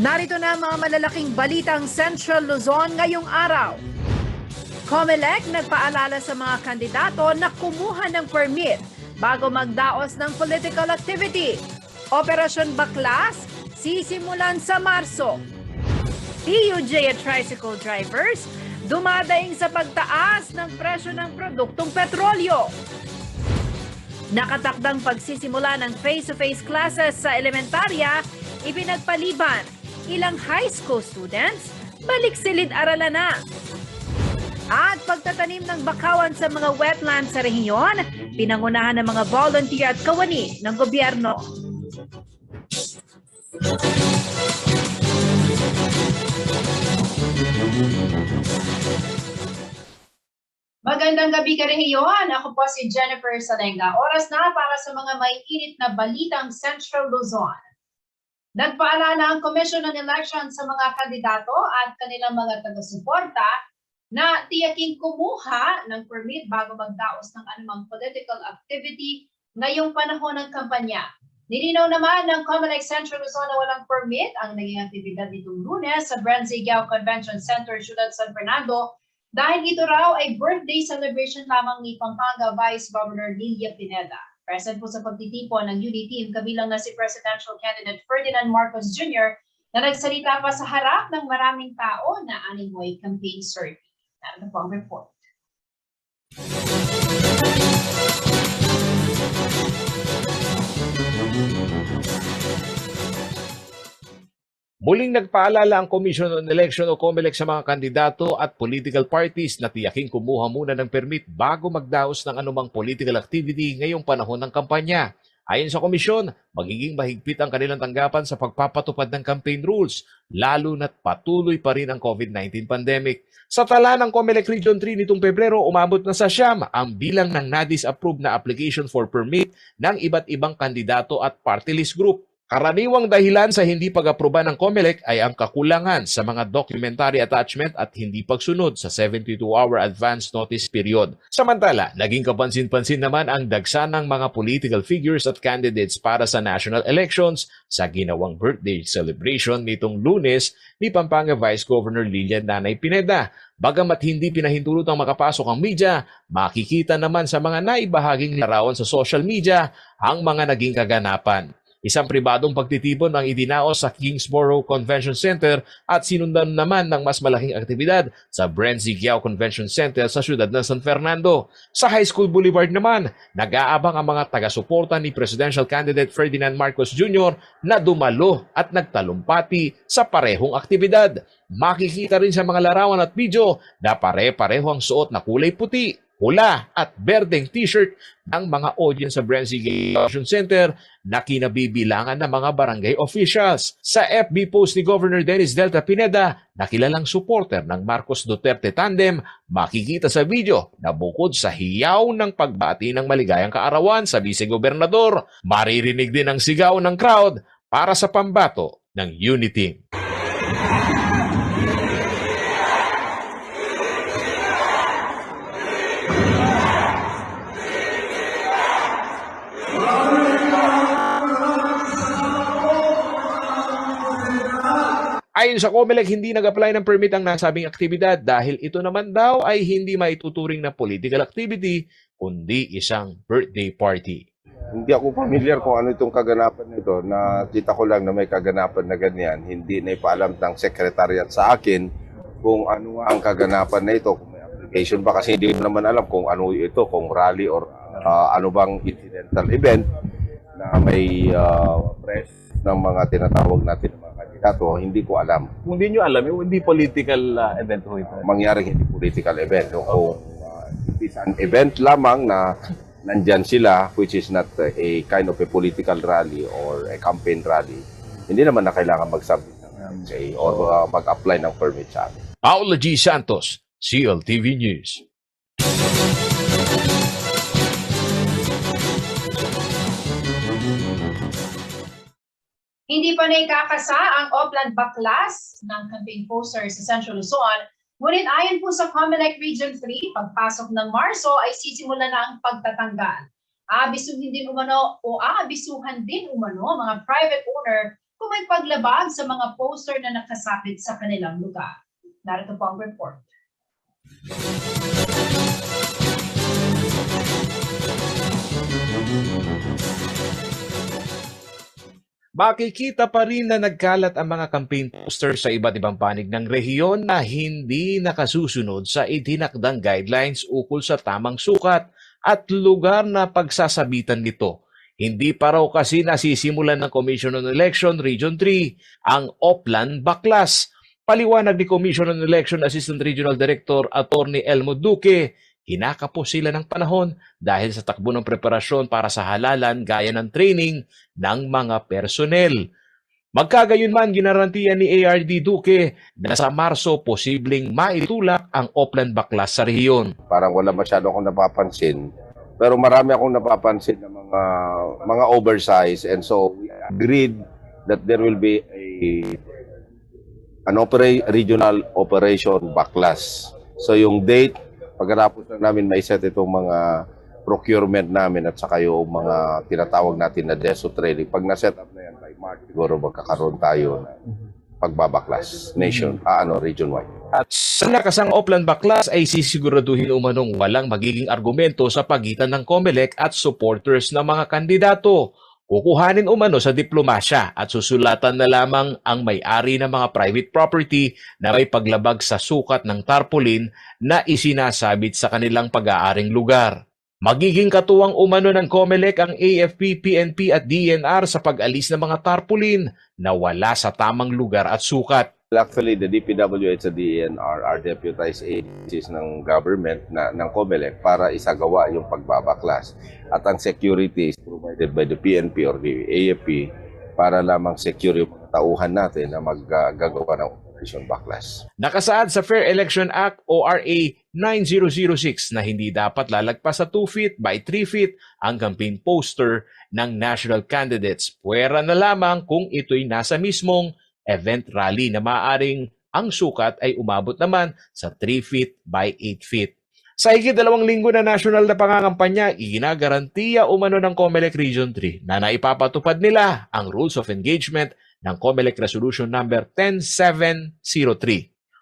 Narito na ang mga malalaking balitang Central Luzon ngayong araw. COMELEC nagpaalala sa mga kandidato na kumuha ng permit bago magdaos ng political activity. Operasyon Baklas, sisimulan sa Marso. TUJ at tricycle drivers, dumadaing sa pagtaas ng presyo ng produktong petrolyo. Nakatakdang pagsisimula ng face-to-face classes sa elementarya, ipinagpaliban. Ilang high school students, balik silid-aralan na. At pagtatanim ng bakawan sa mga wetlands sa rehiyon, pinangunahan ng mga volunteer at kawani ng gobyerno. Magandang gabi ka rehiyon. Ako po si Jennifer Salenga. Oras na para sa mga maiinit na balitang Central Luzon. Nagpaalala ang Commission on Elections sa mga kandidato at kanilang mga taga-suporta na tiyaking kumuha ng permit bago magdaos ng anumang political activity ngayong panahon ng kampanya. Nilinaw naman ng COMELEC Central Luzon na walang permit ang naging aktibidad nitong Lunes sa Branzigao Convention Center, Ciudad San Fernando dahil ito raw ay birthday celebration lamang ni Pampanga Vice Governor Lilia Pineda. Present po sa pagtitipon ng UD team kabilang na si Presidential Candidate Ferdinand Marcos Jr. na nagsalita pa sa harap ng maraming tao na animoy campaign survey. Narito po ang report. Muling nagpaalala ang Commission on Election o COMELEC sa mga kandidato at political parties na tiyaking kumuha muna ng permit bago magdaos ng anumang political activity ngayong panahon ng kampanya. Ayon sa komisyon, magiging mahigpit ang kanilang tanggapan sa pagpapatupad ng campaign rules, lalo na't patuloy pa rin ang COVID-19 pandemic. Sa tala ng COMELEC Region 3 nitong Pebrero, umabot na sa 9 ang bilang ng na-disapprove na application for permit ng iba't ibang kandidato at party list group. Karaniwang dahilan sa hindi pag-aproba ng COMELEC ay ang kakulangan sa mga documentary attachment at hindi pagsunod sa 72-hour advance notice period. Samantala, naging kapansin-pansin naman ang dagsa ng mga political figures at candidates para sa national elections sa ginawang birthday celebration nitong Lunes ni Pampanga Vice Governor Lilia Nanay Pineda. Bagamat hindi pinahintulot ang makapasok ang media, makikita naman sa mga naibahaging larawan sa social media ang mga naging kaganapan. Isang pribadong pagtitipon ang idinaos sa Kingsborough Convention Center at sinundan naman ng mas malaking aktibidad sa Branzigao Convention Center sa siyudad ng San Fernando. Sa High School Boulevard naman, nag-aabang ang mga taga-suporta ni Presidential Candidate Ferdinand Marcos Jr. na dumalo at nagtalumpati sa parehong aktibidad. Makikita rin sa mga larawan at video na pare-pareho ang suot na kulay puti, pula at berdeng t-shirt ng mga audience sa Branzigao Convention Center na kinabibilangan ng mga barangay officials. Sa FB post ni Governor Dennis Delta Pineda na kilalang supporter ng Marcos Duterte tandem, makikita sa video na bukod sa hiyaw ng pagbati ng maligayang kaarawan sa vice-gobernador, maririnig din ang sigaw ng crowd para sa pambato ng Unity. Ayon sa COMELEC, hindi nag-apply ng permit ang nasabing aktibidad dahil ito naman daw ay hindi maituturing na political activity kundi isang birthday party. Hindi ako familiar kung ano itong kaganapan nito. Nakita ko lang na may kaganapan na ganyan. Hindi na ipaalam ng secretariat sa akin kung ano ang kaganapan na ito. Kung may application ba kasi hindi ko naman alam kung ano ito, kung rally or ano bang incidental event na may press ng mga tinatawag natin ng mga kandidato. Hindi ko alam. Kung hindi nyo alam, hindi political event ho ito. Mangyaring hindi political event. So, kung it is an event lamang na nandyan sila, which is not a kind of a political rally or a campaign rally, hindi naman na kailangan mag-submit ng say, or mag-apply ng permit sa amin. Paula G. Santos, CLTV News. Hindi pa naikakasa ang Opland Baklas ng campaign poster sa Central Luzon. Ngunit ayon po sa COMELEC Region 3, pagpasok ng Marso ay sisimula na ang pagtatanggal. Aabisuhan din umano mga private owner kung may paglabag sa mga poster na nakasakit sa kanilang lugar. Narito po ang report. Makikita pa rin na nagkalat ang mga campaign posters sa iba't ibang panig ng rehiyon na hindi nakasusunod sa itinakdang guidelines ukol sa tamang sukat at lugar na pagsasabitan nito. Hindi pa raw kasi nasisimulan ng Commission on Election Region 3 ang Oplan Baklas. Paliwanag ni Commission on Election Assistant Regional Director Attorney Elmo Duque, hinakapos sila ng panahon dahil sa takbo ng preparasyon para sa halalan gaya ng training ng mga personnel. Magkagayunman, ginarantiya ni ARD Duque na sa Marso posibleng maitulak ang Oplan Baklas sa rehiyon. Parang wala masyado akong napapansin. Pero marami akong napapansin na mga oversize, and so we agreed that there will be an regional operation Baklas. So yung date, pagkatapos na namin maiset itong mga procurement namin at saka yung mga tinatawag natin na DESO training, pag na-set up na yan by March, siguro magkakaroon tayo na pagbabaklas region-wide. At sa nakasang Oplan Baklas ay sisiguraduhin umanong walang magiging argumento sa pagitan ng COMELEC at supporters ng mga kandidato. Kukuhanin umano sa diplomasya at susulatan na lamang ang may-ari ng mga private property na may paglabag sa sukat ng tarpaulin na isinasabit sa kanilang pag-aaring lugar. Magiging katuwang umano ng COMELEC ang AFP, PNP at DENR sa pag-alis ng mga tarpaulin na wala sa tamang lugar at sukat. Actually, the DPWH at DENR are deputized agencies ng government ng COMELEC para isagawa yung pagbabaklas. At ang security is provided by the PNP or the AFP para lamang secure yung mga tauhan natin na maggagawa ng Operation Baklas. Nakasaad sa Fair Election Act ORA 9006 na hindi dapat lalagpas sa 2 feet by 3 feet ang campaign poster ng national candidates. Puwera na lamang kung ito'y nasa mismong event rally na maaaring ang sukat ay umabot naman sa 3 feet by 8 feet. Sa higit 2 linggo na national na pangangampanya, iginagarantiya umano ng COMELEC Region 3 na naipapatupad nila ang Rules of Engagement ng COMELEC Resolution Number 10703.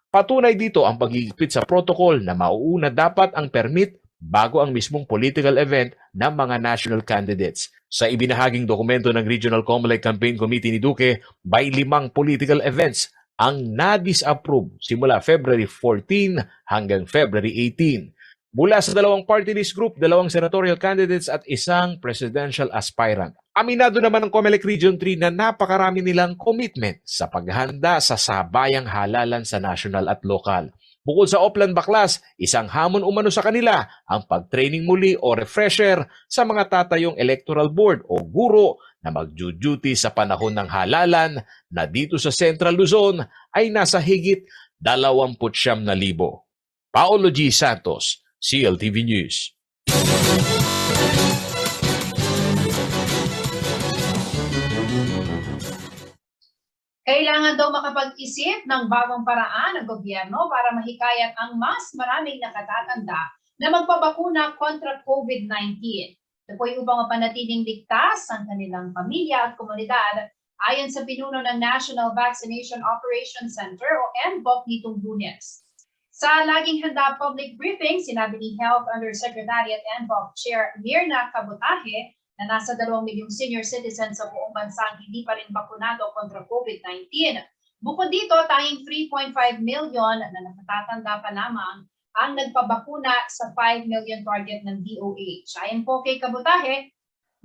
Patunay dito ang pagigipit sa protocol na mauuna dapat ang permit bago ang mismong political event ng mga national candidates. Sa ibinahaging dokumento ng Regional COMELEC Campaign Committee ni Duque, by 5 political events ang na-disapprove simula February 14 hanggang February 18. Mula sa 2 party list group, 2 senatorial candidates at 1 presidential aspirant. Aminado naman ng COMELEC Region 3 na napakarami nilang commitment sa paghanda sa sabayang halalan sa national at lokal. Bukod sa Oplan Baklas, isang hamon umano sa kanila ang pag-training muli o refresher sa mga tatayong electoral board o guro na mag-duty sa panahon ng halalan na dito sa Central Luzon ay nasa higit 29,000. Paolo G. Santos, CLTV News. Kailangan daw makapag-isip ng bagong paraan ng gobyerno para mahikayat ang mas maraming nakatatanda na magpabakuna kontra COVID-19. Ito po ay upang mapanatiling ligtas ang kanilang pamilya at komunidad ayon sa pinuno ng National Vaccination Operations Center o NVOC nitong Lunes. Sa laging handa public briefing, sinabi ni Health Undersecretary at NVOC Chair Mirna Cabutaje na nasa 2 milyong senior citizens sa buong bansa ang hindi pa rin bakunado kontra COVID-19. Bukod dito, tayong 3.5 million na nakatatanda pa lamang ang nagpabakuna sa 5 million target ng DOH. Ayon po kay Cabutaje,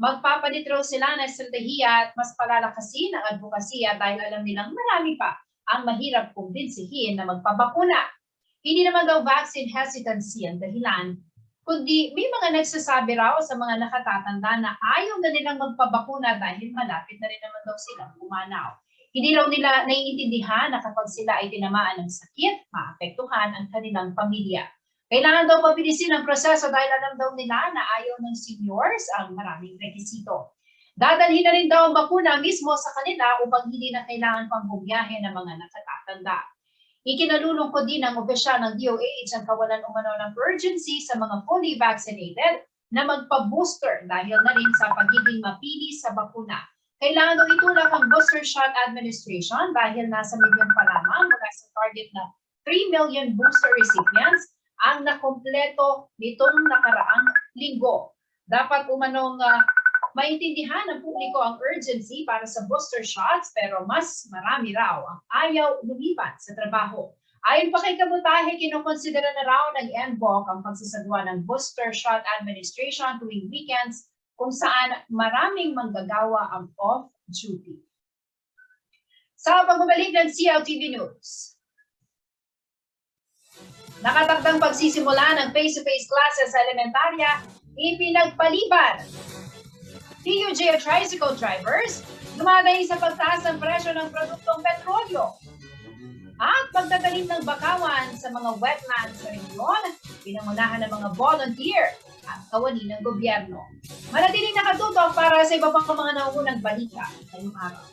magpapalit raw sila ng estratehiya at mas palalakasin ang advokasya dahil alam nilang marami pa ang mahirap kumbinsihin na magpabakuna. Hindi naman daw vaccine hesitancy ang dahilan, kundi may mga nagsasabi raw sa mga nakatatanda na ayaw na nilang magpabakuna dahil malapit na rin naman daw silang pumanaw. Hindi raw nila naiintindihan na kapag sila ay tinamaan ng sakit, maapektuhan ang kanilang pamilya. Kailangan daw pabilisin ang proseso dahil alam daw nila na ayaw ng seniors ang maraming rekisito. Dadalhin na rin daw ang bakuna mismo sa kanila upang hindi na kailangan pang bumiyahe ng mga nakatatanda. Ikinalulungkod din ng opisyal ng DOH ang kawalan umano ng urgency sa mga fully vaccinated na magpa-booster dahil na rin sa pagiging mapili sa bakuna. Kailangan daw itulak ang booster shot administration dahil nasa milyon pa lamang mula sa target na 3 million booster recipients ang nakompleto nitong nakaraang linggo. Dapat umanong maintindihan ng publiko ang urgency para sa booster shots pero mas marami raw ang ayaw lumipat sa trabaho. Ayon pa kay Kabutahe, kinokonsidera na raw ng NBOC ang pagsasagawa ng booster shot administration tuwing weekends kung saan maraming manggagawa ang off-duty. Sa pagbabalik ng CLTV News, nakatakdang pagsisimula ng face-to-face classes sa elementarya, ipinagpaliban. TUJ tricycle drivers, dumadayo sa pagtaas ng presyo ng produktong petrolyo. At pagtatalim ng bakawan sa mga wetlands sa rehiyon, pinangunahan ng mga volunteer at kawani ng gobyerno. Manatiling nakatutok para sa iba pang mga nauunang balita ngayong araw.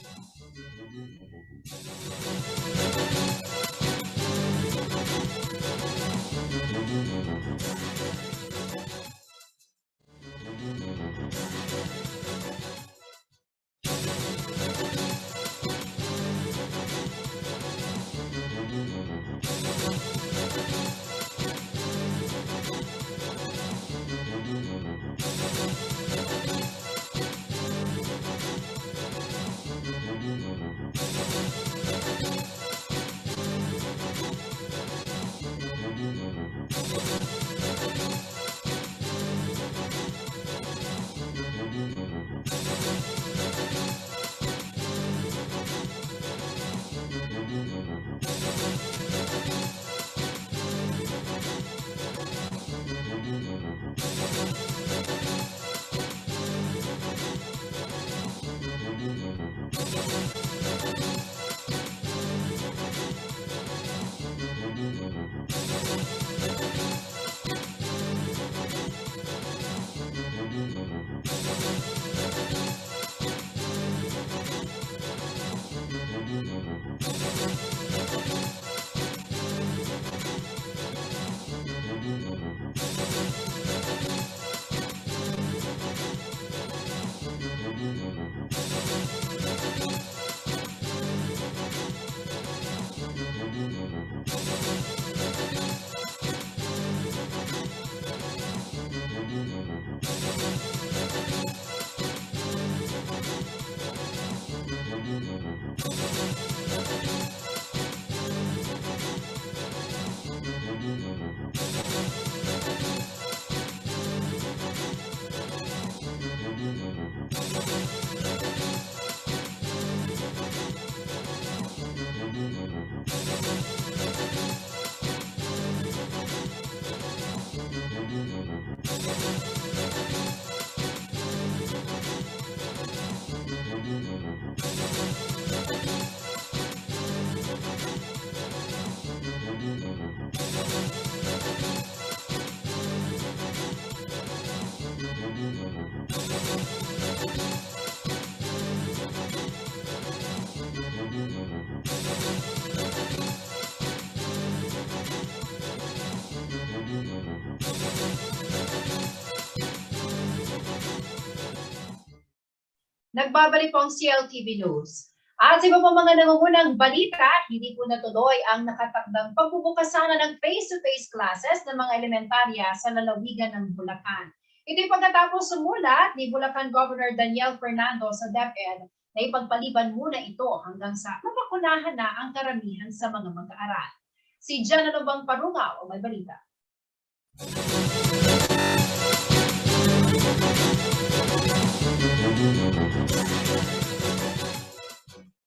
Nagbabalik po ang CLTV News. At sa iba pang mga nangungunang balita, hindi po natuloy ang nakatakdang pagbubukasan ng face-to-face classes ng mga elementarya sa lalawigan ng Bulacan. Ito'y pagkatapos sumulat ni Bulacan Governor Daniel Fernando sa DepEd na ipagpaliban muna ito hanggang sa mapakunahan na ang karamihan sa mga mag-aaral. Si Jan Alubang Parungaw ang may balita.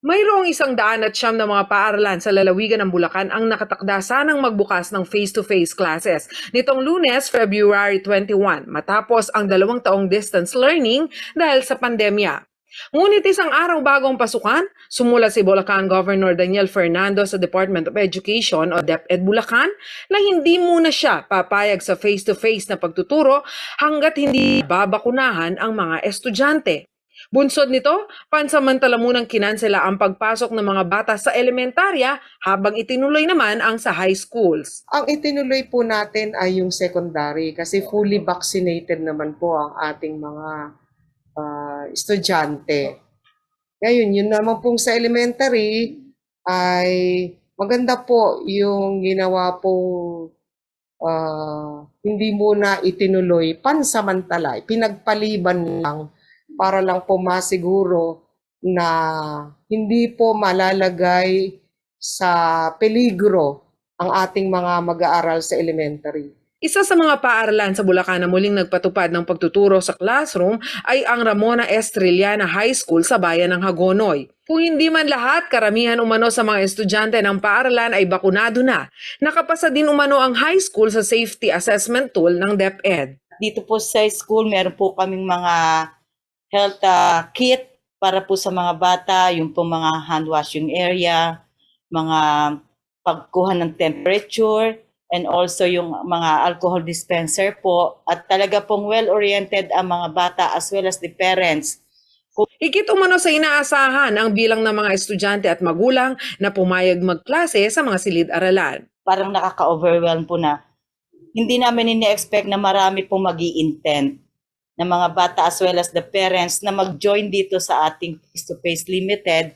Mayroong 109 na mga paaralan sa lalawigan ng Bulacan ang nakatakda sanang magbukas ng face-to-face classes nitong Lunes, February 21, matapos ang 2 taong distance learning dahil sa pandemya. Ngunit isang araw bago ang pasukan, sumulat si Bulacan Governor Daniel Fernando sa Department of Education o DepEd Bulacan na hindi muna siya papayag sa face-to-face na pagtuturo hanggat hindi babakunahan ang mga estudyante. Bunsod nito, pansamantala munang kinansela ang pagpasok ng mga bata sa elementarya habang itinuloy naman ang sa high schools. Ang itinuloy po natin ay yung secondary kasi fully vaccinated naman po ang ating mga estudyante. Ngayon, yun naman pong sa elementary ay maganda po yung ginawa pong hindi muna itinuloy pansamantala, pinagpaliban lang para lang po masiguro na hindi po malalagay sa peligro ang ating mga mag-aaral sa elementary. Isa sa mga paaralan sa Bulacan na muling nagpatupad ng pagtuturo sa classroom ay ang Ramona Estrellana High School sa bayan ng Hagonoy. Kung hindi man lahat, karamihan umano sa mga estudyante ng paaralan ay bakunado na. Nakapasa din umano ang high school sa safety assessment tool ng DepEd. Dito po sa school, meron po kaming mga health kit para po sa mga bata, yung po mga hand washing area, mga pagkuha ng temperature, and also yung mga alcohol dispenser po. At talaga pong well-oriented ang mga bata as well as the parents. Higit umano sa inaasahan ang bilang ng mga estudyante at magulang na pumayag magklase sa mga silid-aralan. Parang nakaka-overwhelm po na hindi namin ini-expect na marami pong mag-i-intend na mga bata as well as the parents na mag-join dito sa ating face-to-face limited.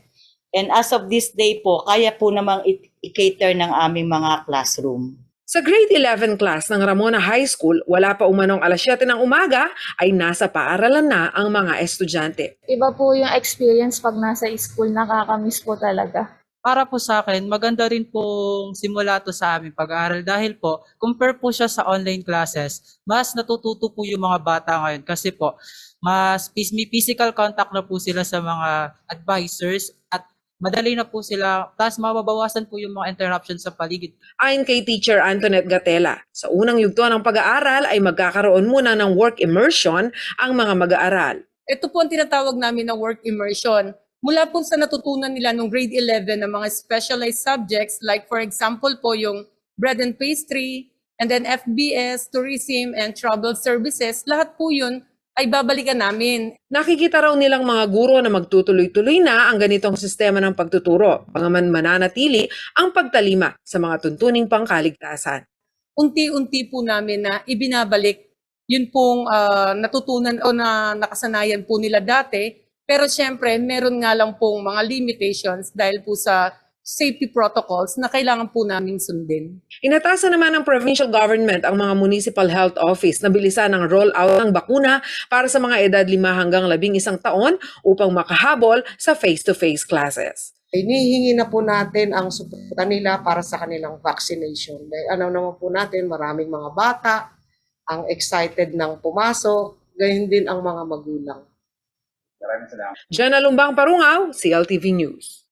And as of this day po, kaya po namang i-cater ng aming mga classroom. Sa grade 11 class ng Ramona High School, wala pa umanong alas 7 ng umaga ay nasa paaralan na ang mga estudyante. Iba po yung experience pag nasa school, nakakamiss po talaga. Para po sa akin, maganda rin pong simula to sa aming pag-aaral dahil po, compare po siya sa online classes, mas natututo po yung mga bata ngayon kasi po, mas may physical contact na po sila sa mga advisors at madali na po sila, plus mababawasan po yung mga interruptions sa paligid. Ayon kay Teacher Antoinette Gatela, sa unang yugto ng pag-aaral ay magkakaroon muna ng work immersion ang mga mag-aaral. Ito po ang tinatawag namin na work immersion. Mula po sa natutunan nila nung grade 11 ng mga specialized subjects, like for example po yung bread and pastry, and then FBS, tourism, and travel services, lahat po yun ay babalikan namin. Nakikita raw nilang mga guro na magtutuloy-tuloy na ang ganitong sistema ng pagtuturo, pangaman mananatili ang pagtalima sa mga tuntuning pangkaligtasan. Unti-unti po namin na ibinabalik yun pong natutunan o na nakasanayan po nila dati. Pero syempre, meron nga lang pong mga limitations dahil po sa safety protocols na kailangan po namin sundin. Inatasan naman ng provincial government ang mga municipal health office na bilisan ang roll-out ng bakuna para sa mga edad 5 hanggang 11 taon upang makahabol sa face-to-face classes. Inihingi na po natin ang suporta nila para sa kanilang vaccination. Dahil ano naman po natin, maraming mga bata ang excited ng pumasok, gayon din ang mga magulang. Jana Lumbang Parungaw, CLTV News.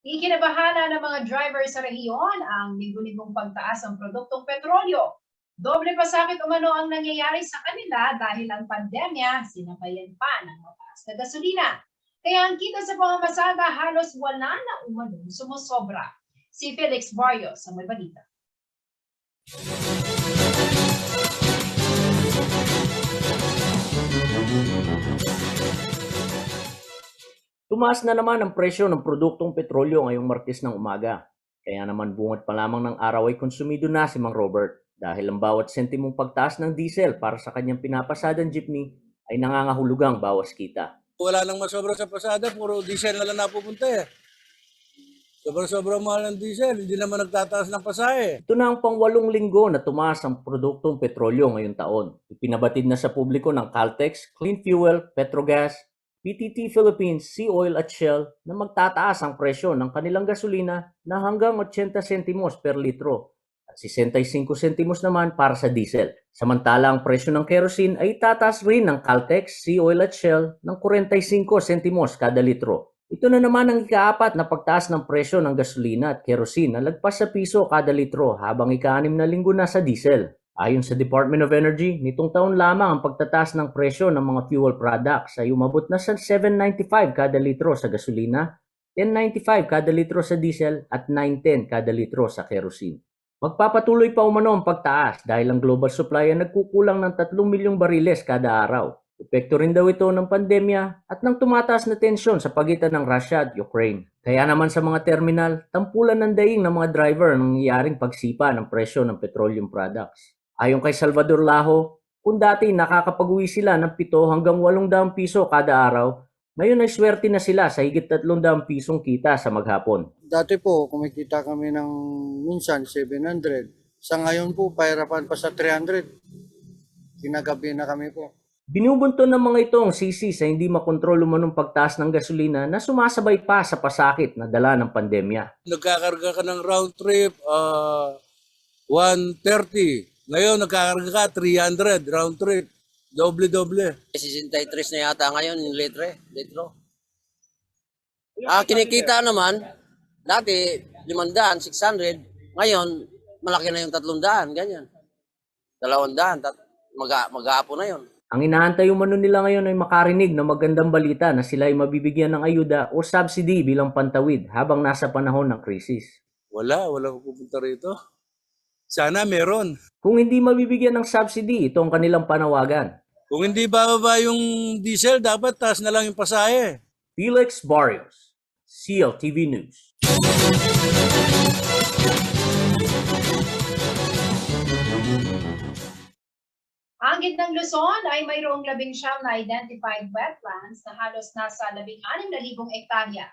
Ikinabahala ng mga driver sa rehiyon ang linggo-linggong pagtaas ng produktong petrolyo. Doble pasakit umano ang nangyayari sa kanila dahil ang pandemya sinabayan pa ng mataas na gasolina. Kaya ang kita sa pamamasada halos wala na umano sumusobra. Si Felix Barrios ang may balita. Tumaas na naman ang presyo ng produktong petrolyo ngayong Martes ng umaga. Kaya naman bungat pa lamang ng araw ay konsumido na si Mang Robert dahil ang bawat sentimong pagtaas ng diesel para sa kanyang pinapasadang jeepney ay nangangahulugang bawas kita. Wala nang masobra sa pasada, puro diesel na lang napupunta eh. Sobrang mahal ng diesel, hindi naman nagtataas ng pasahe. Ito na ang pang-8 linggo na tumaas ang produktong petrolyo ngayong taon. Ipinabatid na sa publiko ng Caltex, Clean Fuel, Petrogas, PTT Philippines, Sea Oil at Shell na magtataas ang presyo ng kanilang gasolina na hanggang 80 sentimos per litro at 65 sentimos naman para sa diesel. Samantala ang presyo ng kerosene ay tataas rin ng Caltex, Sea Oil at Shell ng 45 sentimos kada litro. Ito na naman ang ika-4 na pagtaas ng presyo ng gasolina at kerosene na lagpas sa piso kada litro habang ika-6 na linggo na sa diesel. Ayon sa Department of Energy, nitong taon lamang ang pagtataas ng presyo ng mga fuel products ay umabot na sa 7.95 kada litro sa gasolina, 10.95 kada litro sa diesel at 9.10 kada litro sa kerosene. Magpapatuloy pa umano ang pagtaas dahil ang global supply ay nagkukulang ng 3 milyong bariles kada araw. Epekto rin daw ito ng pandemya at ng tumataas na tensyon sa pagitan ng Russia at Ukraine. Kaya naman sa mga terminal, tampulan ng daing ng mga driver ng nangyayaring pagsipa ng presyo ng petroleum products. Ayon kay Salvador Laho, kung dati nakakapag-uwi sila ng 7 hanggang 800 piso kada araw, ngayon ay swerte na sila sa higit 300 pisong kita sa maghapon. Dati po, kumikita kami ng minsan 700. Sa ngayon po, pahirapan pa sa 300. Kinagabi na kami po. Binubunto ng mga ito ang sisi sa hindi makontrol umanong pagtaas ng gasolina na sumasabay pa sa pasakit na dala ng pandemya. Nagkakarga ka ng round trip, 130. Ngayon, nagkakarga ka 300 round trip. Doble-doble. 63 na yata ngayon yung litro. Kinikita naman, dati 500, 600. Ngayon, malaki na yung 300, ganyan. 200, maghapon na yun. Ang inaantay umano nila ngayon ay makarinig ng magandang balita na sila ay mabibigyan ng ayuda o subsidy bilang pantawid habang nasa panahon ng krisis. Wala pupunta rito. Sana meron. Kung hindi mabibigyan ng subsidy, ito ang kanilang panawagan. Kung hindi bababa yung diesel, dapat taas na lang yung pasahe. Felix Barrios, CLTV News. Ang gitnang Luzon ay mayroong 19 na identified wetlands na halos nasa 16,000 ektarya.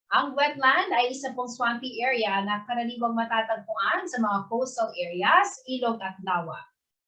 Ang wetland ay isa pong swampy area na karaniwang matatagpuan sa mga coastal areas, ilog at lawa.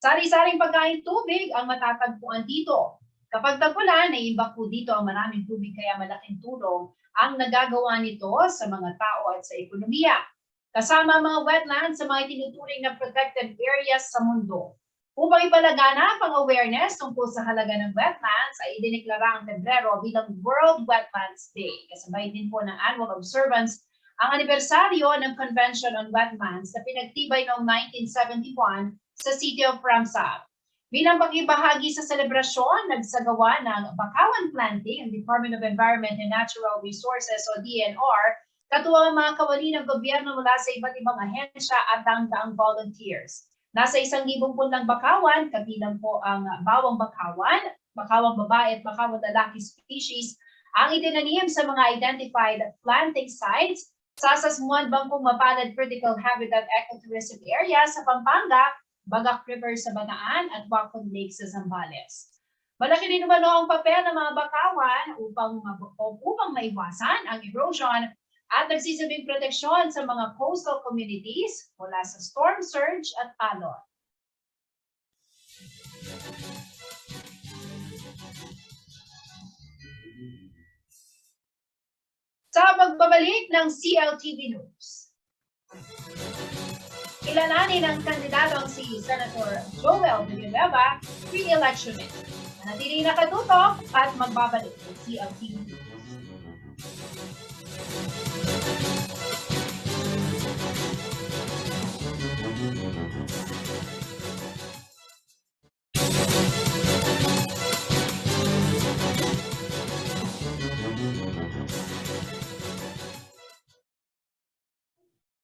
Sari-saring pagkain tubig ang matatagpuan dito. Kapag tag-ulan, ay iba po dito ang maraming tubig kaya malaking tulong ang nagagawa nito sa mga tao at sa ekonomiya. Kasama ang mga wetlands sa mga tinuturing na protected areas sa mundo. Upang ipalaganap ang awareness tungkol sa halaga ng wetlands ay idineklara ang Pebrero bilang World Wetlands Day. Kasabay din po ng annual observance ang anibersaryo ng Convention on Wetlands na pinagtibay noong 1971 sa City of Ramsar. Bilang pakibahagi sa selebrasyon, nagsagawa ng bakawan planting ang Department of Environment and Natural Resources o DNR, katuwang ang mga kawani ng gobyerno mula sa iba't ibang ahensya at daang-daang volunteers. Nasa 1,000 punlang bakawan, kabilang po ang bawang bakawan, bakawang babae at bakawang lalaki species, ang itinanim sa mga identified planting sites sa Sasmuan Bangkong Mapalad Critical Habitat Ecotourism Area sa Pampanga, Bagak River sa Bataan at Wacom Lake sa Zambales. Malaki din naman ang papel ng mga bakawan upang maiwasan ang erosion at nagsisabing proteksyon sa mga coastal communities mula sa storm surge at alon. Sa pagbabalik ng CLTV News, kilalanin ang kandidatong si Senator Joel Villanueva, re-electionist. Manatiling nakatutok at magbabalik ng CLTV News.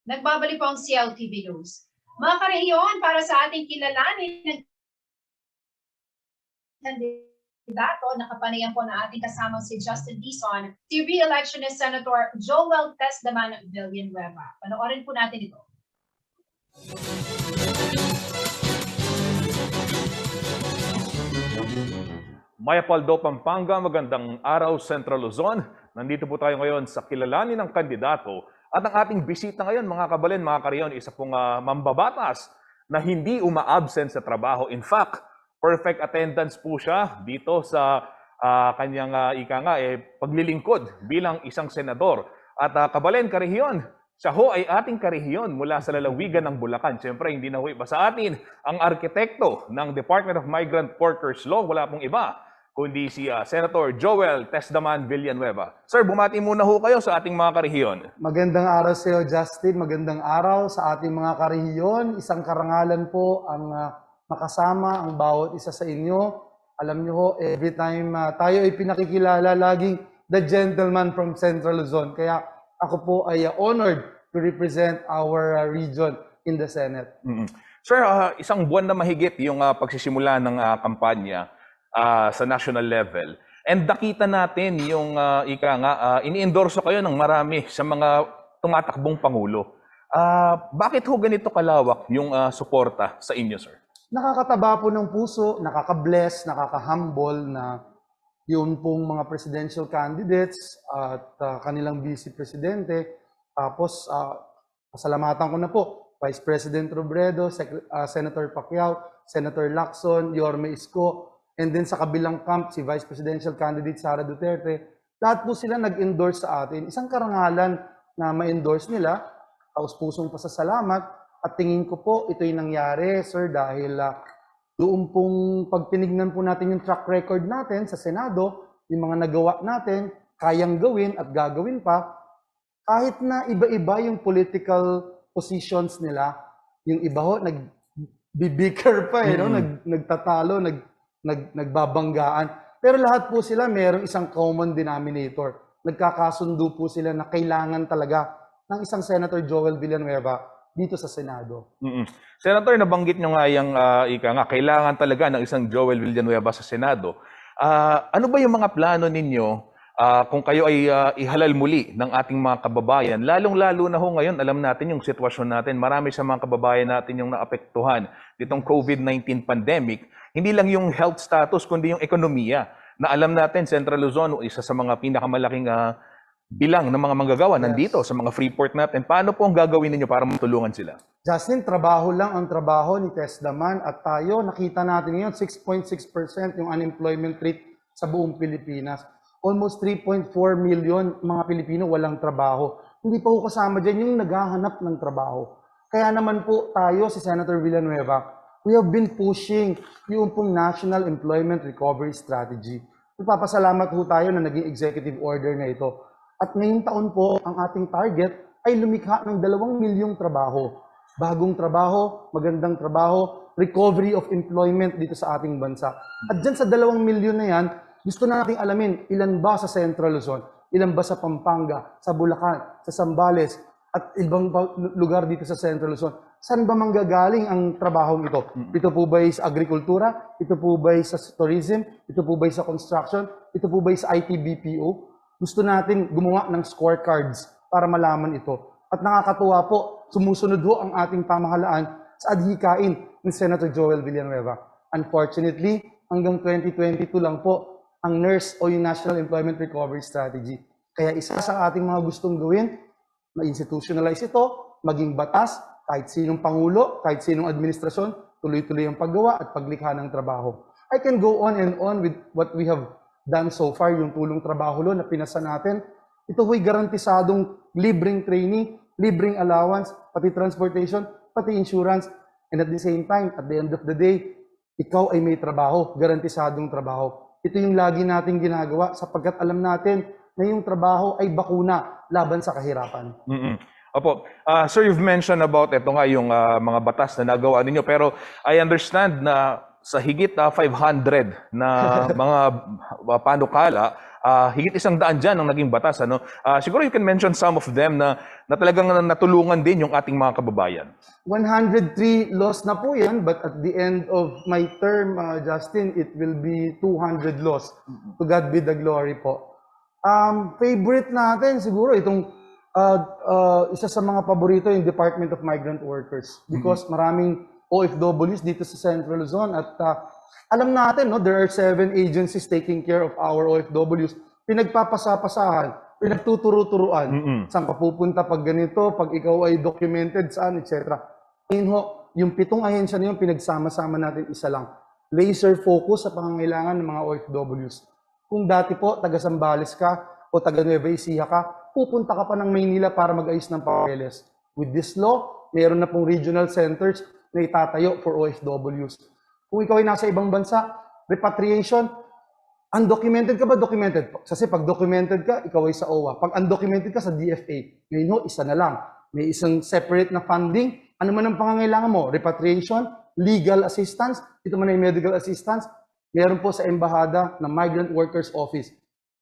Nagbabalik po ang CLTV News. Mga karehiyon, para sa ating kilalanin ng kandidato, nakapanayan po na ating kasamang si Justin Dizon, si re-electionist Senator Joel Testdaman Villanueva. Panoorin po natin ito. Mayapaldo, Pampanga, magandang araw, Central Luzon. Nandito po tayo ngayon sa kilalanin ng kandidato. At ang ating bisita ngayon, mga kabalen, mga kariyon, isa pong mambabatas na hindi uma-absent sa trabaho. In fact, perfect attendance po siya dito sa kanyang paglilingkod bilang isang senador. At kabalen, kariyon, siya ho ay ating kariyon mula sa lalawigan ng Bulacan. Siyempre, hindi na ho iba sa atin ang arkitekto ng Department of Migrant Workers Law. Wala pong iba kundi si Senator Joel Testdaman Villanueva. Sir, bumati muna ho kayo sa ating mga karehiyon. Magandang araw sa iyo, Justin. Magandang araw sa ating mga karehiyon. Isang karangalan po ang makasama ang bawat isa sa inyo. Alam niyo ho, every time tayo ay pinakikilala, laging the gentleman from Central Luzon. Kaya ako po ay honored to represent our region in the Senate. Sir, isang buwan na mahigit yung pagsisimula ng kampanya sa national level. And nakita natin yung ini-endorso kayo ng marami sa mga tumatakbong pangulo. Bakit ho ganito kalawak yung suporta sa inyo, sir? nakakataba po ng puso, nakaka-bless, nakaka-humble na yun pong mga presidential candidates at kanilang vice presidente. Tapos, pasalamatan ko na po, Vice President Robredo, Senator Pacquiao, Senator Lacson, Yorme Isko, and then sa kabilang camp, si Vice Presidential candidate Sara Duterte. Lahat po sila nag-endorse sa atin. Isang karangalan na ma-endorse nila, taus-pusong pasasalamat, at tingin ko po ito'y nangyari, sir, dahil doon pong pag tinignan po natin yung track record natin sa Senado, yung mga nagawa natin, kayang gawin at gagawin pa, kahit na iba-iba yung political positions nila, yung iba ho, nagbibicker pa no? Nagtatalo, nagbabanggaan. Pero lahat po sila mayroong isang common denominator. Nagkakasundo po sila na kailangan talaga ng isang Senator Joel Villanueva dito sa Senado. Senator, nabanggit nyo nga yung kailangan talaga ng isang Joel Villanueva sa Senado. Ano ba yung mga plano ninyo kung kayo ay ihalal muli ng ating mga kababayan? Lalong-lalo na ho ngayon, alam natin yung sitwasyon natin. Marami sa mga kababayan natin yung naapektuhan nitong COVID-19 pandemic. Hindi lang yung health status, kundi yung ekonomiya. Na alam natin, Central Luzon, isa sa mga pinakamalaking bilang ng mga manggagawa nandito sa mga free port natin. Paano po ang gagawin ninyo para matulungan sila? Justin, trabaho lang ang trabaho ni Tesdaman at tayo, nakita natin ngayon, 6.6% yung unemployment rate sa buong Pilipinas. Almost 3.4 million mga Pilipino walang trabaho. Hindi pa po kasama dyan yung naghahanap ng trabaho. Kaya naman po tayo, si Senator Villanueva, we have been pushing yung pong National Employment Recovery Strategy. Nagpapasalamat po tayo na naging executive order na ito. At ngayong taon po, ang ating target ay lumikha ng 2 milyong trabaho. Bagong trabaho, magandang trabaho, recovery of employment dito sa ating bansa. At dyan sa 2 milyon na yan, gusto nating alamin ilan ba sa Central Luzon, ilan ba sa Pampanga, sa Bulacan, sa Zambales, at ibang lugar dito sa Central Luzon. Saan ba manggagaling ang trabahong ito? Ito po ba sa agrikultura? Ito po ba sa tourism? Ito po ba sa construction? Ito po ba sa IT BPO? Gusto natin gumawa ng scorecards para malaman ito. At nakakatuwa po, sumusunod ho ang ating pamahalaan sa adhikain ni Senator Joel Villanueva. Unfortunately, hanggang 2022 lang po ang NERS o yung National Employment Recovery Strategy. Kaya isa sa ating mga gustong gawin, ma-institutionalize ito, maging batas, kahit sinong pangulo, kahit sinong administrasyon, tuloy-tuloy ang paggawa at paglikha ng trabaho. I can go on and on with what we have done so far, yung tulong trabaho lo na pinasa natin. Ito ho'y garantisadong libreng training, libreng allowance, pati transportation, pati insurance. And at the same time, at the end of the day, ikaw ay may trabaho, garantisadong trabaho. Ito yung lagi nating ginagawa sapagkat alam natin na yung trabaho ay bakuna laban sa kahirapan. Opo. Sir, you've mentioned about ito nga yung mga batas na nagawa ninyo. Pero I understand na sa higit 500 na mga panukala, higit 100 dyan ang naging batas. Ano? Siguro you can mention some of them na talagang natulungan din yung ating mga kababayan. 103 laws na po yan, but at the end of my term, Justin, it will be 200 laws. To God be the glory po. Favorite natin siguro itong isa sa mga paborito yung Department of Migrant Workers because maraming OFWs dito sa Central Luzon at alam natin, no, there are 7 agencies taking care of our OFWs. Pinagpapasapasahan, pinagtuturo-turuan. Saan ka pupunta pag ganito, pag ikaw ay documented, saan, etc. Yung 7 ahensya na yun, pinagsama-sama natin isa lang. Laser focus sa pangangailangan ng mga OFWs. Kung dati po, taga Zambales ka o taga Nueva Ecija ka, pupunta ka pa ng Maynila para mag-ayos ng papeles. With this law, mayroon na pong regional centers na itatayo for OFWs. Kung ikaw ay nasa ibang bansa, repatriation, undocumented ka ba? Documented. Kasi pag documented ka, ikaw ay sa OWA. Pag undocumented ka sa DFA, ngayon isa na lang. May isang separate na funding. Ano man ang pangangailangan mo? Repatriation, legal assistance, ito man ay medical assistance. Meron po sa Embahada ng Migrant Workers Office.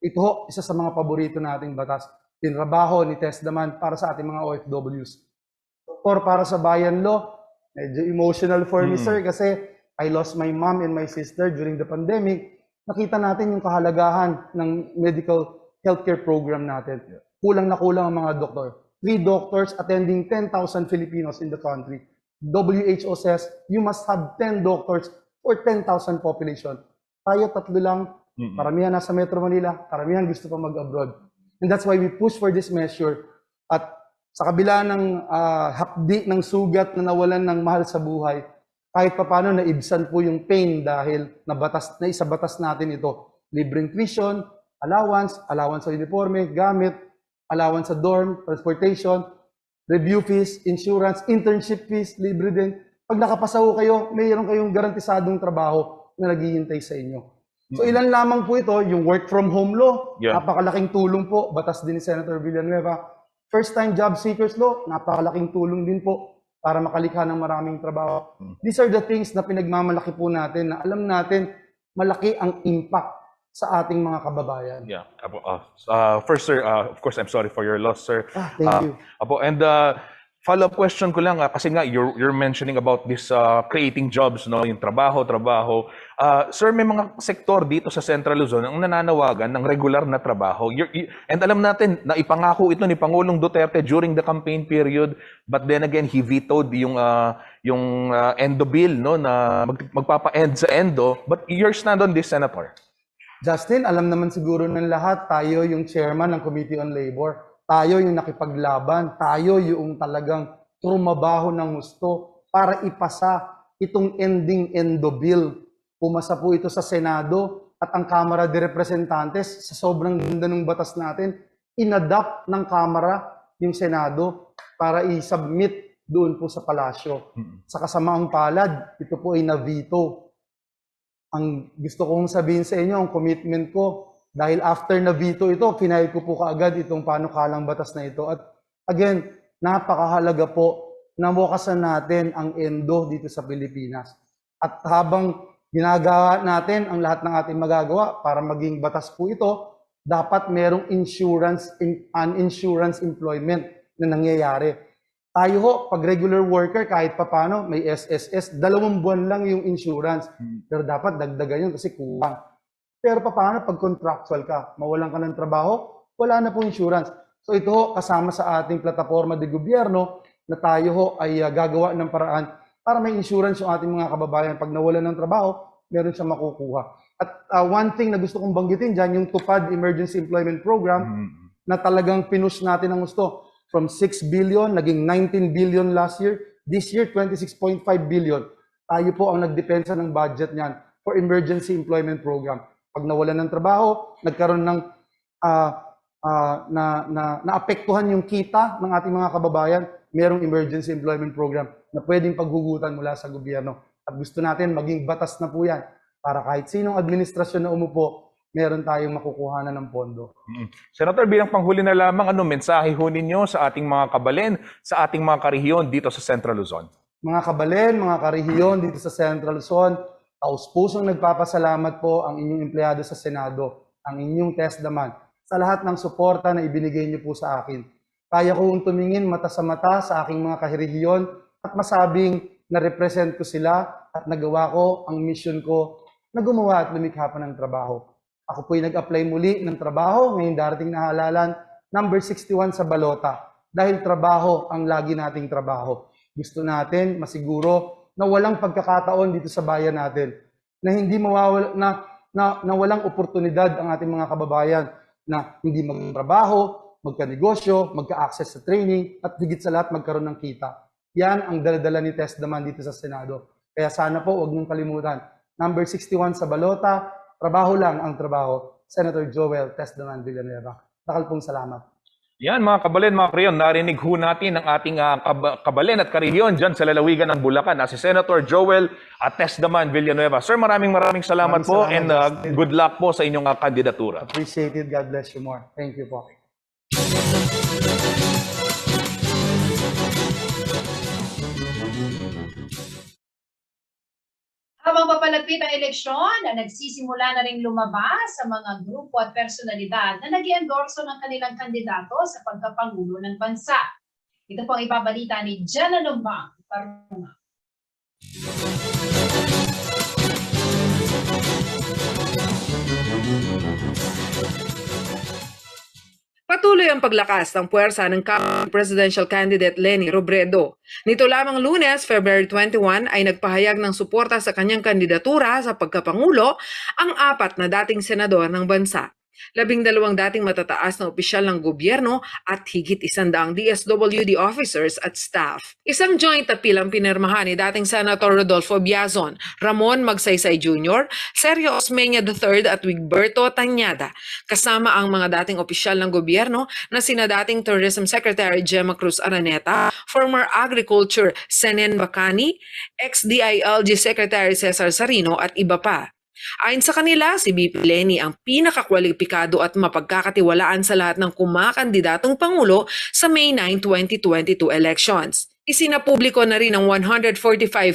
Ito ho, isa sa mga paborito nating batas. Tinrabaho ni Tesdaman para sa ating mga OFWs. Or para sa Bayan Law, medyo emotional for me, sir, kasi I lost my mom and my sister during the pandemic. Nakita natin yung kahalagahan ng medical healthcare program natin. Kulang na kulang ang mga doktor. 3 doctors attending 10,000 Filipinos in the country. WHO says you must have 10 doctors for 10,000 population. Tayo 3 lang. Karamihan nasa Metro Manila, karamihan gusto pa mag-abroad. And that's why we push for this measure. At sa kabila ng hapdi ng sugat na nawalan ng mahal sa buhay, kahit paano naibsan po yung pain dahil naisabatas natin ito. Libreng tuition, allowance sa uniforme, gamit, allowance sa dorm, transportation, review fees, insurance, internship fees, libre din. Pag nakapasa ho kayo, mayroon kayong garantisadong trabaho na naghihintay sa inyo. So ilan lamang po ito, yung work from home law, napakalaking tulong po, batas din ni Senator Villanueva. First time job seekers law, napakalaking tulong din po para makalikha ng maraming trabaho. These are the things na pinagmamalaki po natin, na alam natin malaki ang impact sa ating mga kababayan. Yeah. First, sir, of course, I'm sorry for your loss, sir. Thank you. And follow-up question ko lang, kasi nga, you're mentioning about this creating jobs, no? Yung trabaho. Sir, may mga sektor dito sa Central Luzon ang nananawagan ng regular na trabaho. And alam natin, na ipangako ito ni Pangulong Duterte during the campaign period, but then again, he vetoed yung endo bill, no? Na magpapa-end sa endo. But your stand on this, Senator? Justin, alam naman siguro ng lahat, tayo yung chairman ng Committee on Labor. Tayo yung nakipaglaban. Tayo yung talagang trumabaho ng gusto para ipasa itong ending endo bill. Pumasa po ito sa Senado at ang Kamara de Representantes, sa sobrang ganda ng batas natin, inadapt ng Kamara yung Senado para i-submit doon po sa palasyo. Sa kasamaang palad, ito po ay na-veto. Ang gusto kong sabihin sa inyo, ang commitment ko, dahil after na-veto ito, final ko po kaagad itong panukalang batas na ito. At again, napakahalaga po na wakasan natin ang endo dito sa Pilipinas. At habang ginagawa natin ang lahat ng ating magagawa para maging batas po ito, dapat merong insurance employment na nangyayari. Tayo ho, pag regular worker, kahit papano, may SSS, 2 buwan lang yung insurance. Pero dapat dagdagan yun kasi kulang. Pero paano pag contractual ka, mawalan ka ng trabaho, wala na po insurance. So ito ho, kasama sa ating plataforma de gobyerno na tayo ho ay gagawa ng paraan para may insurance yung ating mga kababayan. Pag nawalan ng trabaho, meron siyang makukuha. At one thing na gusto kong banggitin dyan, yung TUPAD Emergency Employment Program na talagang pinush natin ang gusto. From 6 billion, naging 19 billion last year. This year, 26.5 billion. Tayo po ang nagdepensa ng budget niyan for Emergency Employment Program. Pag nawalan ng trabaho, nagkaroon ng naapektuhan yung kita ng ating mga kababayan, merong Emergency Employment Program na pwedeng paghugutan mula sa gobyerno. At gusto natin maging batas na po yan para kahit sinong administrasyon na umupo, meron tayong makukuhanan ng pondo. Senator, bilang panghuli na lamang, ano mensahe ho ninyo sa ating mga kabalen, sa ating mga karehiyon dito sa Central Luzon? Mga kabalen, mga karehiyon dito sa Central Luzon, taus-pusong nagpapasalamat po ang inyong empleyado sa Senado, ang inyong TESDAMAN, sa lahat ng suporta na ibinigay niyo po sa akin. Kaya kong tumingin mata sa mata sa aking mga karehiyon at masabing na-represent ko sila at nagawa ko ang mission ko na gumawa at lumikha pa ng trabaho. Ako po'y nag-apply muli ng trabaho, ngayong darating na halalan, number 61 sa balota. Dahil trabaho ang lagi nating trabaho. Gusto natin masiguro na walang pagkakataon dito sa bayan natin, na hindi mawawala, na walang oportunidad ang ating mga kababayan na hindi magtrabaho, magka-negosyo, magka-access sa training, at higit sa lahat magkaroon ng kita. Yan ang dala-dala ni TESDAMAN dito sa Senado. Kaya sana po, huwag niyong kalimutan. Number 61 sa balota, trabaho lang ang trabaho. Senator Joel TESDAMAN Villanueva. Takal pong salamat. Yan mga kabalen, mga karehiyon, narinig ho natin ang ating kabalen at karehiyon dyan sa lalawigan ng Bulacan na si Senator Joel TESDAMAN Villanueva. Sir, maraming salamat po and good luck po sa inyong kandidatura. Appreciate it. God bless you more. Thank you po. Habang papalapit ang eleksyon, nagsisimula na ring lumabas sa mga grupo at personalidad na nag-i-endorso ng kanilang kandidato sa pagkapangulo ng bansa. Ito po ang ibabalita ni Jenna Lumbang. Patuloy Patuloy ang paglakas ng puwersa ng presidential candidate Leni Robredo. Nito lamang Lunes, February 21, ay nagpahayag ng suporta sa kanyang kandidatura sa pagkapangulo ang 4 na dating senador ng bansa. 12 dating matataas na opisyal ng gobyerno at higit 100 DSWD officers at staff. Isang joint appeal ang pinirmahan ni dating Senator Rodolfo Biazon, Ramon Magsaysay Jr., Sergio Osmeña III at Wigberto Tañada, kasama ang mga dating opisyal ng gobyerno na sina dating Tourism Secretary Gemma Cruz Araneta, former Agriculture Senen Bacani, ex-DILG Secretary Cesar Sarino at iba pa. Ayon sa kanila, si VP Leni ang pinakakwalipikado at mapagkakatiwalaan sa lahat ng kumakandidatong Pangulo sa May 9, 2022 elections. Isinapubliko na rin ng 145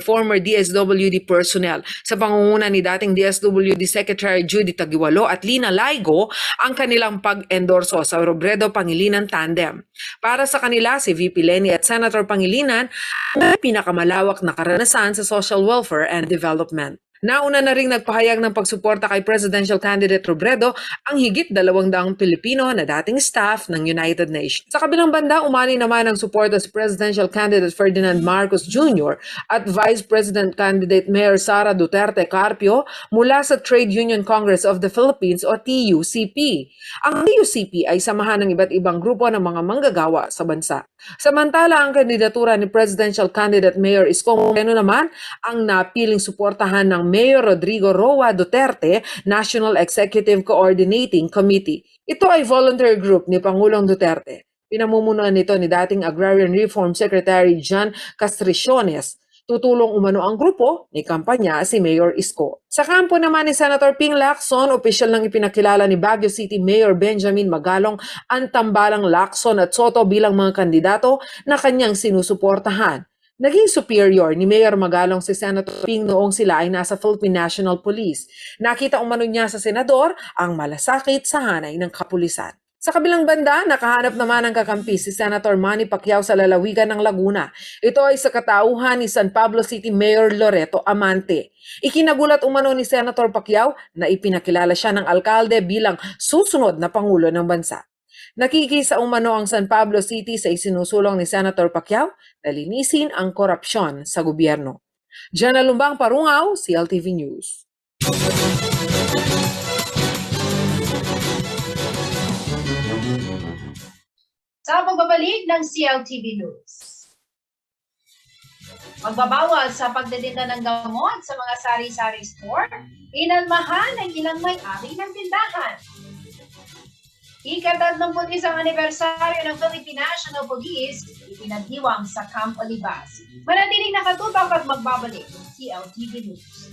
former DSWD personnel sa pangunguna ni dating DSWD Secretary Judy Taguiwalo at Lina Laigo ang kanilang pag-endorso sa Robredo Pangilinan tandem. Para sa kanila, si VP Leni at Senator Pangilinan ang pinakamalawak na karanasan sa social welfare and development. Nauna na ring nagpahayag ng pagsuporta kay Presidential Candidate Robredo ang higit 200 Pilipino na dating staff ng United Nations. Sa kabilang banda, umani naman ang suporta si Presidential Candidate Ferdinand Marcos Jr. at Vice President Candidate Mayor Sara Duterte Carpio mula sa Trade Union Congress of the Philippines o TUCP. Ang TUCP ay samahan ng iba't ibang grupo ng mga manggagawa sa bansa. Samantala, ang kandidatura ni Presidential Candidate Mayor Isko Moreno naman ang napiling suportahan ng Mayor Rodrigo Roa Duterte National Executive Coordinating Committee. Ito ay voluntary group ni Pangulong Duterte. Pinamumunuan nito ni dating Agrarian Reform Secretary John Castriciones. Tutulong umano ang grupo ni kampanya si Mayor Isko. Sa kampo naman ni Senator Ping Lacson, opisyal nang ipinakilala ni Baguio City Mayor Benjamin Magalong ang tambalang Lacson at Soto bilang mga kandidato na kanyang sinusuportahan. Naging superior ni Mayor Magalong si Senator Ping noong sila ay nasa Philippine National Police. Nakita umano niya sa senador ang malasakit sa hanay ng kapulisan. Sa kabilang banda, nakahanap naman ng kakampi si Senator Manny Pacquiao sa lalawigan ng Laguna. Ito ay sa katauhan ni San Pablo City Mayor Loreto Amante. Ikinagulat umano ni Senator Pacquiao na ipinakilala siya ng alkalde bilang susunod na pangulo ng bansa. Nakikisa umano ang San Pablo City sa isinusulong ni Senator Pacquiao na linisin ang korupsyon sa gobyerno. Jana Lumbang Parungaw, CLTV News. Sa pagbabalik ng CLTV News. Magbabawal sa pagdedenta ng gamot sa mga sari-sari store, inalmahan ng ilang may-ari ng tindahan. Ika-31 anibersaryo ng Philippine National Police, ipinagdiwang sa Camp Olivas. Manatiling nakatutok at magbabalik ng CLTV News.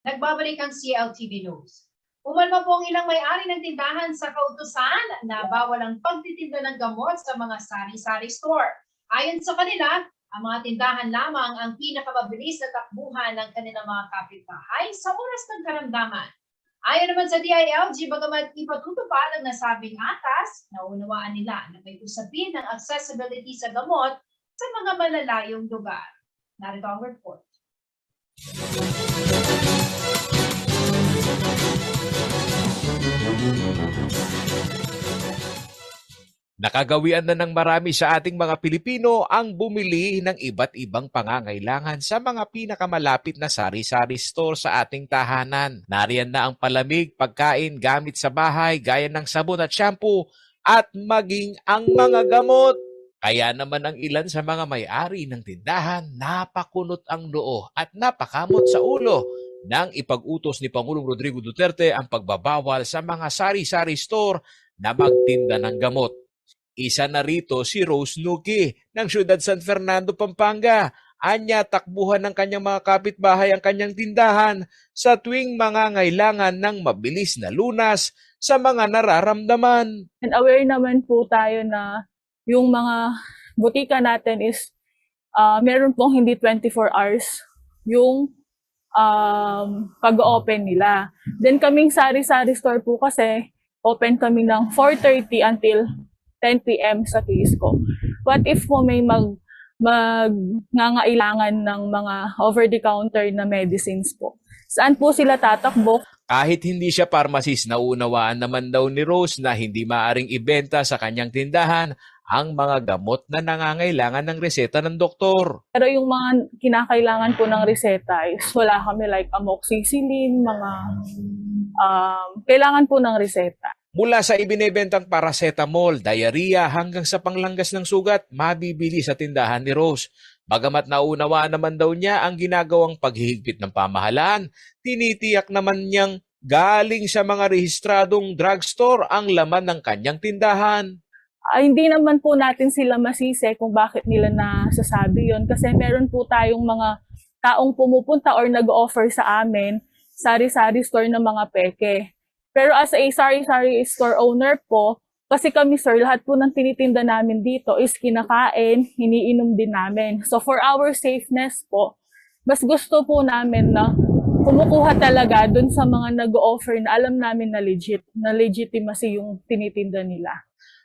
Nagbabalik ang CLTV News. Umalma po ang ilang may-ari ng tindahan sa kautusan na bawal ang pagtitinda ng gamot sa mga sari-sari store. Ayon sa kanila, ang mga tindahan lamang ang pinakamabilis na takbuhan ng kanilang mga kapitbahay sa oras ng karamdaman. Ayon naman sa DILG, bagamat ipatutupad ang nasabing atas, naunawaan nila na may usapin ng accessibility sa gamot sa mga malalayong lugar. Narito ang report. Nakagawian na ng marami sa ating mga Pilipino ang bumili ng iba't ibang pangangailangan sa mga pinakamalapit na sari-sari store sa ating tahanan. Nariyan na ang palamig, pagkain, gamit sa bahay, gaya ng sabon at shampoo, at maging ang mga gamot. Kaya naman ang ilan sa mga may-ari ng tindahan napakunot ang noo at napakamot sa ulo nang ipag-utos ni Pangulong Rodrigo Duterte ang pagbabawal sa mga sari-sari store na magtinda ng gamot. Isa na rito si Rose Nuki ng siyudad San Fernando, Pampanga. Anya, takbuhan ng kanyang mga kapitbahay ang kanyang tindahan sa tuwing mangangailangan ng mabilis na lunas sa mga nararamdaman. And aware naman po tayo na yung mga butika natin is meron pong hindi 24 hours yung pag-open nila. Then kaming sari-sari store po kasi open kami ng 4:30 until 10 p.m. sa Kisco. What if po may nangangailangan ng mga over-the-counter na medicines po? Saan po sila tatakbo? Kahit hindi siya pharmacist, naunawaan naman daw ni Rose na hindi maaring ibenta sa kanyang tindahan ang mga gamot na nangangailangan ng reseta ng doktor. Pero yung mga kinakailangan po ng reseta is wala kami like amoxicillin, mga kailangan po ng reseta. Mula sa ibinebentang paracetamol, diarrhea hanggang sa panglanggas ng sugat, mabibili sa tindahan ni Rose. Bagamat naunawaan naman daw niya ang ginagawang paghihigpit ng pamahalaan, tinitiyak naman niyang galing sa mga rehistradong drugstore ang laman ng kanyang tindahan. Hindi naman po natin sila masisi kung bakit nila nasasabi yon kasi meron po tayong mga taong pumupunta or nag-offer sa amin sari-sari store ng mga peke. Pero as a sari-sari store owner po, kasi kami sir, lahat po ng tinitinda namin dito is kinakain, iniinom din namin. So for our safeness po, mas gusto po namin na kumukuha talaga dun sa mga nag-offer na alam namin na legitimacy yung tinitinda nila.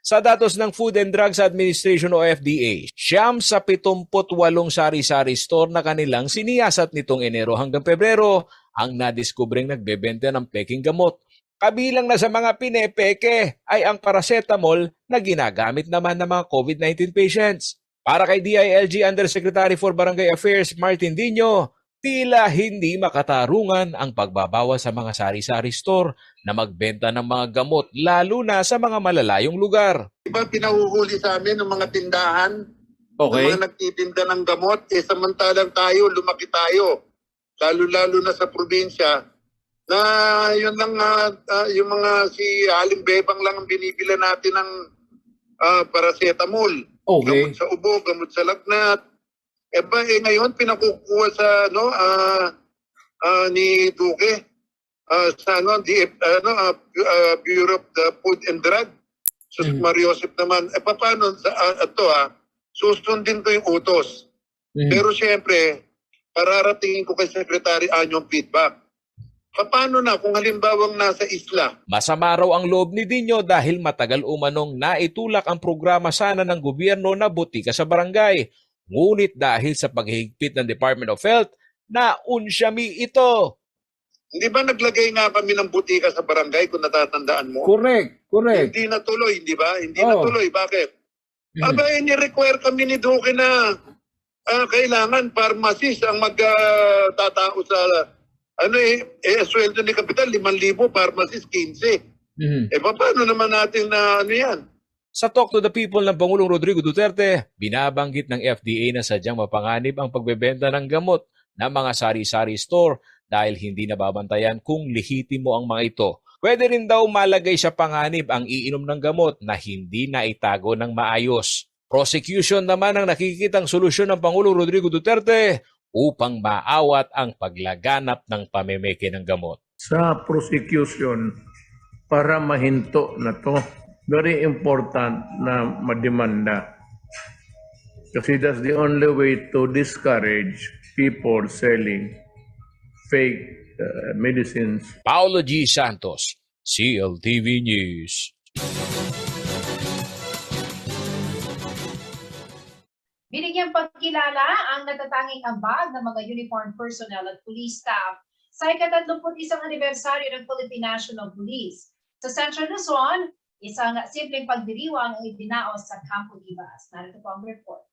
Sa datos ng Food and Drugs Administration o FDA, 78 sari-sari store na kanilang siniyasat nitong Enero hanggang Pebrero ang nadiskubring nagbebenta ng peking gamot. Kabilang na sa mga pinepeke ay ang paracetamol na ginagamit naman ng mga COVID-19 patients. Para kay DILG Undersecretary for Barangay Affairs Martin Dino, tila hindi makatarungan ang pagbabawas sa mga sari-sari store na magbenta ng mga gamot lalo na sa mga malalayong lugar. Diba pinahuhuli sa amin ng mga tindahan, ng mga nagtitinda ng gamot, samantalang tayo, lumaki tayo, lalo-lalo na sa probinsya, na yun lang, yung mga si Haling Bebang lang ang binibila natin ng paracetamol. Gamot sa ubo, gamot sa lagnat. Ngayon pinakukuha sa ni Duque sa Bureau of the Food and Drug. So Mario Joseph naman, paano susundin ko yung utos. Pero siyempre, pararatingin ko kay Secretary Anyong feedback. Paano na kung halimbawang nasa isla? Masama raw ang loob ni Dino dahil matagal umanong naitulak ang programa sana ng gobyerno na butika sa barangay. Ngunit dahil sa paghihigpit ng Department of Health, naunsyami ito. Hindi ba naglagay nga kami ng butika sa barangay kung natatandaan mo? Correct. Hindi natuloy, di ba? Hindi natuloy. Bakit? Aba, ni-require kami ni Duque na kailangan pharmacist ang magtatao sa sweldo ni Kapital, 5,000, pharmacist 15. Paano naman natin na yan? Sa Talk to the People ng Pangulong Rodrigo Duterte, binabanggit ng FDA na sadyang mapanganib ang pagbebenta ng gamot ng mga sari-sari store dahil hindi nababantayan kung lehitimo ang mga ito. Pwede rin daw malagay sa panganib ang iinom ng gamot na hindi na itago ng maayos. Prosecution naman ang nakikitang solusyon ng Pangulong Rodrigo Duterte upang maawat ang paglaganap ng pamemeke ng gamot. Sa prosecution, para mahinto na to, very important na mademanda. Kasi that's the only way to discourage people selling fake medicines. Paolo G. Santos, CLTV News. Binigyang pagkilala ang natatanging ambag ng mga uniformed personnel at police staff sa ika-31 anibersaryo ng Philippine National Police. Sa Central Luzon, isang simpleng pagdiriwang ang idinaos sa Campo Libas. Narito po ang report.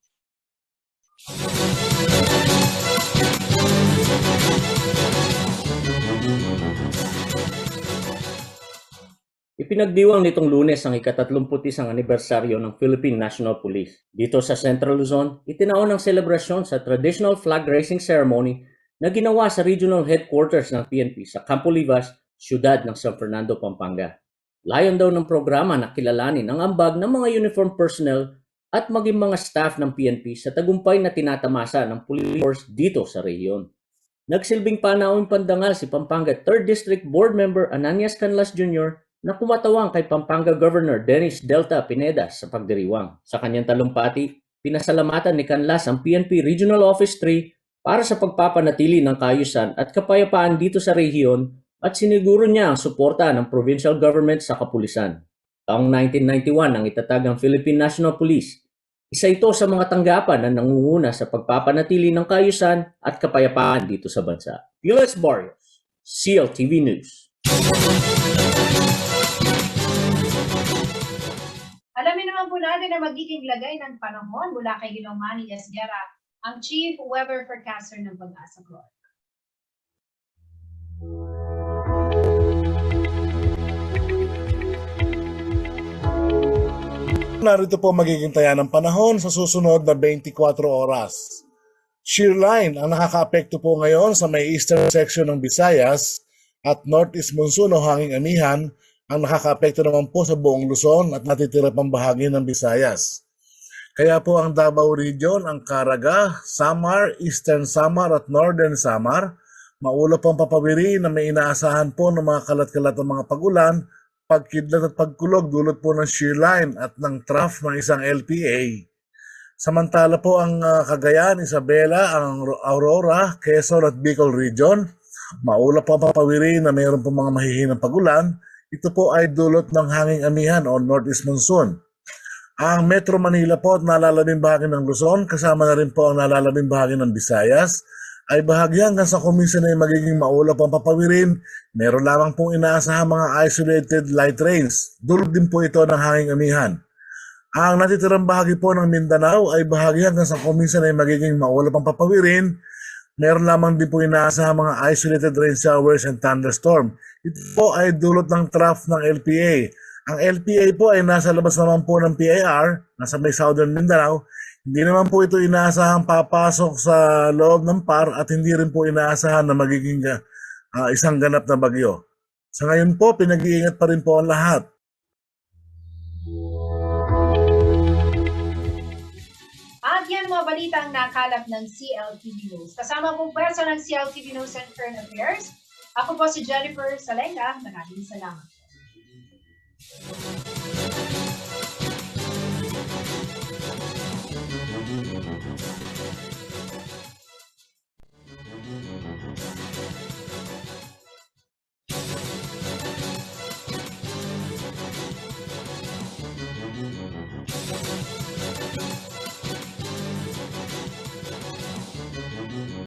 Ipinagdiwang nitong Lunes ang ika-31 anibersaryo ng Philippine National Police. Dito sa Central Luzon, itinaon ang selebrasyon sa traditional flag raising ceremony na ginawa sa regional headquarters ng PNP sa Campo Libas, siyudad ng San Fernando, Pampanga. Layon daw ng programa na kilalanin ang ambag ng mga uniformed personnel at maging mga staff ng PNP sa tagumpay na tinatamasa ng police force dito sa rehiyon. Nagsilbing panahon pandangal si Pampanga 3rd District Board Member Ananias Canlas Jr. na kumatawang kay Pampanga Governor Dennis Delta Pineda sa pagdiriwang. Sa kanyang talumpati, pinasalamatan ni Canlas ang PNP Regional Office 3 para sa pagpapanatili ng kaayusan at kapayapaan dito sa rehiyon at siniguro niya ang suporta ng provincial government sa kapulisan. Taong 1991 ang itatag ang Philippine National Police. Isa ito sa mga tanggapan na nangunguna sa pagpapanatili ng kaayusan at kapayapaan dito sa bansa. Pilas Barrios, CLTV News. Alamin naman po natin na magiging lagay ng panahon mula kay Ginoong Manny Esguerra, ang Chief Weather Forecaster ng Pag-asa Corp. Narito po magiging taya ng panahon sa susunod na 24 oras. Shear line ang nakakaapekto po ngayon sa may eastern section ng Visayas at northeast monsoon o hanging amihan ang nakakaapekto naman po sa buong Luzon at natitira pang bahagi ng Visayas. Kaya po ang Davao Region, ang Caraga, Samar, Eastern Samar at Northern Samar, maulap ang papawiri na may inaasahan po ng mga kalat-kalat ng mga pagulan, pagkidlat at pagkulog dulot po ng shear line at ng trough ng isang LPA. Samantala po ang Cagayan, Isabela, ang Aurora, Quezon at Bicol Region, maulap po ang papawiri na mayroon po mga mahihinang pagulan. Ito po ay dulot ng hanging amihan o northeast monsoon. Ang Metro Manila po at nalalabing bahagi ng Luzon, kasama na rin po ang nalalabing bahagi ng Visayas, ay bahagi hanggang sa kuminsan ay magiging maulap ang papawirin. Meron lamang pong inaasahan mga isolated light rains. Dulot din po ito ng hanging amihan. Ang natitirang bahagi po ng Mindanao ay bahagi hanggang sa kuminsan ay magiging maulap ang papawirin. Meron lamang din po inaasahan mga isolated rain showers and thunderstorm. Ito po ay dulot ng trough ng LPA. Ang LPA po ay nasa labas naman po ng PIR, nasa may southern Mindanao. Hindi naman po ito inaasahan papasok sa loob ng PAR at hindi rin po inaasahan na magiging isang ganap na bagyo. Sa ngayon po, pinag-iingat pa rin po ang lahat. At yan mga balita ang nakalap ng CLTV News. Kasama po pwersa ng CLTV News and Current Affairs. Ako po si Jennifer Salenga. Maraming salamat.